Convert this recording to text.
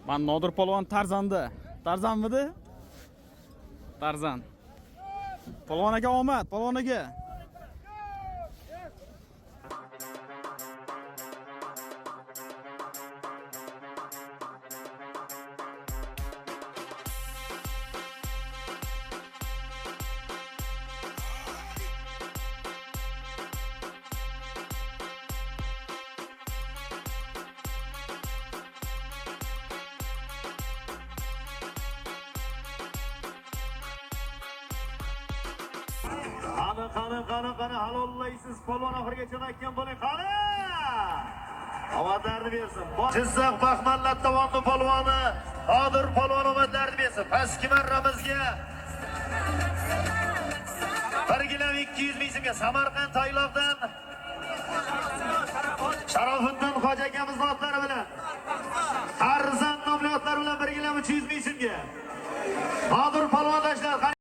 Man Nodir polvon Tarzanda. Tarzanmidi? Tarzan. Polvon aka omad, polvon aka. Qani halollaysiz polvon oxirigacha aytgan bo'ling qani. Omadlarni bersin. Jizzax Baxmallat Davondi polvoni Qodir polvon omadlarni bersin. Pastki marramizga 1 kg 200 ming so'mga Samarqand Toyloqdan Sharofiddin Hoji akamizning otlari bilan Arzon nomli otlar bilan 1 kg 300 ming so'mga Qodir polvon tashlar.